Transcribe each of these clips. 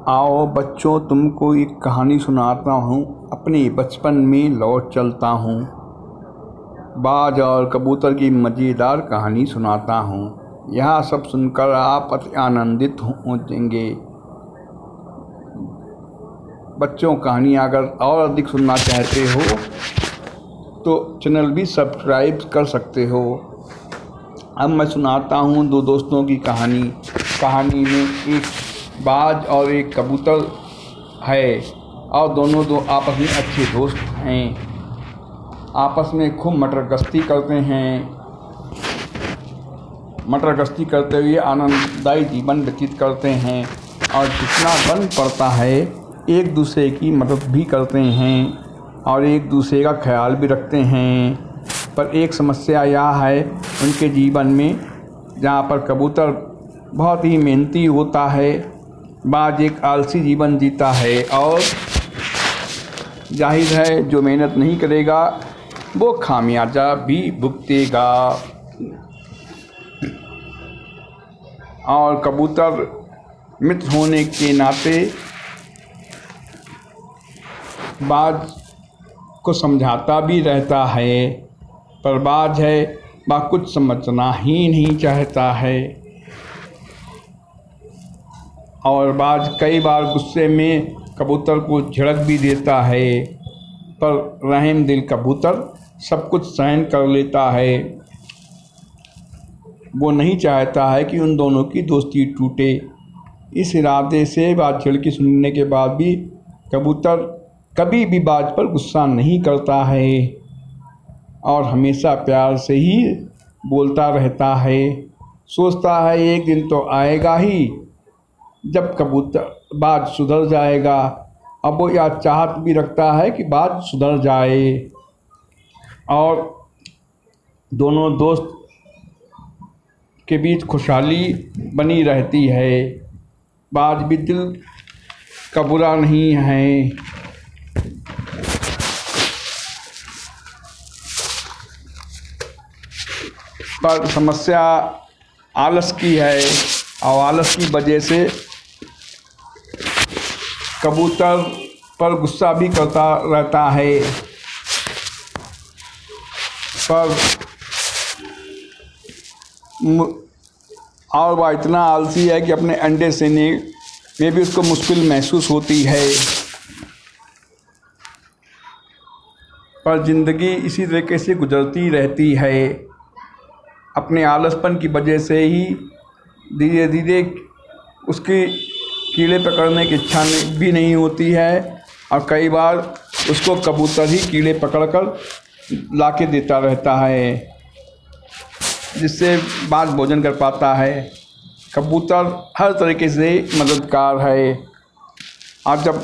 आओ बच्चों, तुमको एक कहानी सुनाता हूँ। अपने बचपन में लौट चलता हूँ। बाज और कबूतर की मज़ेदार कहानी सुनाता हूँ। यह सब सुनकर आप अति आनंदित होंगे। बच्चों, कहानी अगर और अधिक सुनना चाहते हो तो चैनल भी सब्सक्राइब कर सकते हो। अब मैं सुनाता हूँ दो दोस्तों की कहानी। कहानी में एक बाज और एक कबूतर है और दोनों आपस में अच्छे दोस्त हैं। आपस में खूब मटर गश्ती करते हैं। मटर गश्ती करते हुए आनंददायी जीवन व्यतीत करते हैं और जितना बन पड़ता है एक दूसरे की मदद भी करते हैं और एक दूसरे का ख्याल भी रखते हैं। पर एक समस्या यह है उनके जीवन में, जहाँ पर कबूतर बहुत ही मेहनती होता है, बाज एक आलसी जीवन जीता है और जाहिर है जो मेहनत नहीं करेगा वो खामियाजा भी भुगतेगा। और कबूतर मित्र होने के नाते बाज को समझाता भी रहता है, पर बाज है वह कुछ समझना ही नहीं चाहता है और बाज कई बार गुस्से में कबूतर को झिड़क भी देता है। पर रहम दिल कबूतर सब कुछ सहन कर लेता है। वो नहीं चाहता है कि उन दोनों की दोस्ती टूटे। इस इरादे से बात झिड़की सुनने के बाद भी कबूतर कभी भी बाज पर गुस्सा नहीं करता है और हमेशा प्यार से ही बोलता रहता है। सोचता है एक दिन तो आएगा ही जब बाज सुधर जाएगा। अब वो यह चाहत भी रखता है कि बाज सुधर जाए और दोनों दोस्त के बीच खुशहाली बनी रहती है। बाज भी दिल का बुरा नहीं है। पर समस्या आलस की है और आलस की वजह से कबूतर पर गुस्सा भी करता रहता है। पर और वह इतना आलसी है कि अपने अंडे सेने में भी उसको मुश्किल महसूस होती है। पर ज़िंदगी इसी तरीके से गुजरती रहती है। अपने आलसपन की वजह से ही धीरे धीरे उसकी कीड़े पकड़ने की इच्छा भी नहीं होती है और कई बार उसको कबूतर ही कीड़े पकड़कर लाके देता रहता है, जिससे बाज भोजन कर पाता है। कबूतर हर तरीके से मददगार है और जब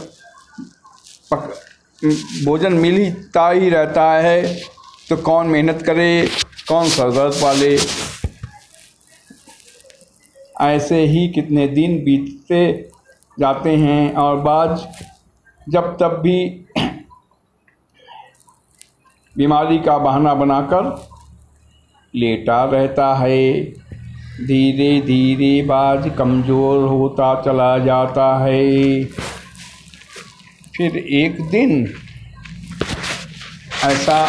भोजन मिलता ही रहता है तो कौन मेहनत करे, कौन सरदर्द पाले। ऐसे ही कितने दिन बीतते जाते हैं और बाज जब तब भी बीमारी का बहाना बनाकर लेटा रहता है। धीरे धीरे बाज कमज़ोर होता चला जाता है। फिर एक दिन ऐसा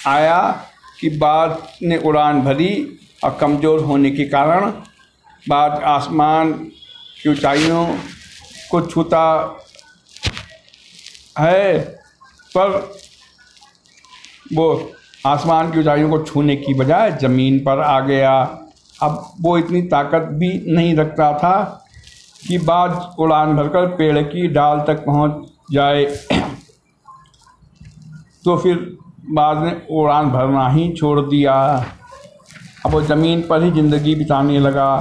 आया कि बाज ने उड़ान भरी और कमज़ोर होने के कारण बाज आसमान की ऊंचाइयों को छूता है, पर वो आसमान की ऊंचाइयों को छूने की बजाय ज़मीन पर आ गया। अब वो इतनी ताकत भी नहीं रखता था कि बाज उड़ान भरकर पेड़ की डाल तक पहुंच जाए। तो फिर बाज ने उड़ान भरना ही छोड़ दिया। अब वो ज़मीन पर ही ज़िंदगी बिताने लगा।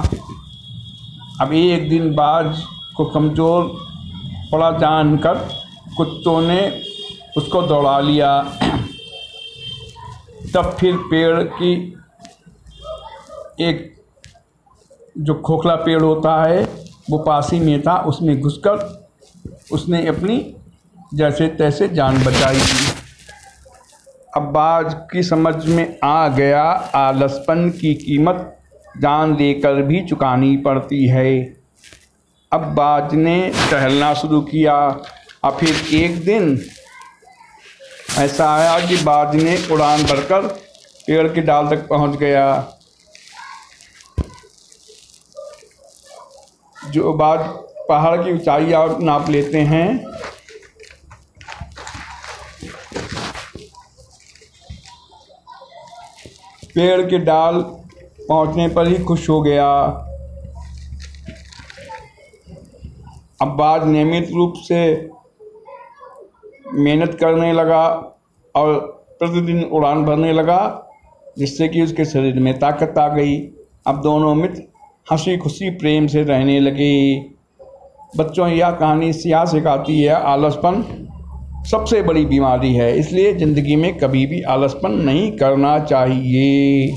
अब एक दिन बाज को कमज़ोर पड़ा जानकर कुत्तों ने उसको दौड़ा लिया। तब फिर पेड़ की एक जो खोखला पेड़ होता है वो पास ही में था, उसमें घुसकर उसने अपनी जैसे तैसे जान बचाई। अब बाज की समझ में आ गया आलसपन की कीमत जान देकर भी चुकानी पड़ती है। अब बाज ने टहलना शुरू किया। और फिर एक दिन ऐसा आया कि बाज ने उड़ान भरकर पेड़ की डाल तक पहुंच गया। जो बाज पहाड़ की ऊंचाई और नाप लेते हैं, पेड़ के डाल पहुंचने पर ही खुश हो गया। अब बाज नियमित रूप से मेहनत करने लगा और प्रतिदिन उड़ान भरने लगा, जिससे कि उसके शरीर में ताकत आ गई। अब दोनों मित्र हंसी खुशी प्रेम से रहने लगे। बच्चों, यह कहानी क्या सिखाती है? आलसपन सबसे बड़ी बीमारी है, इसलिए ज़िंदगी में कभी भी आलसपन नहीं करना चाहिए।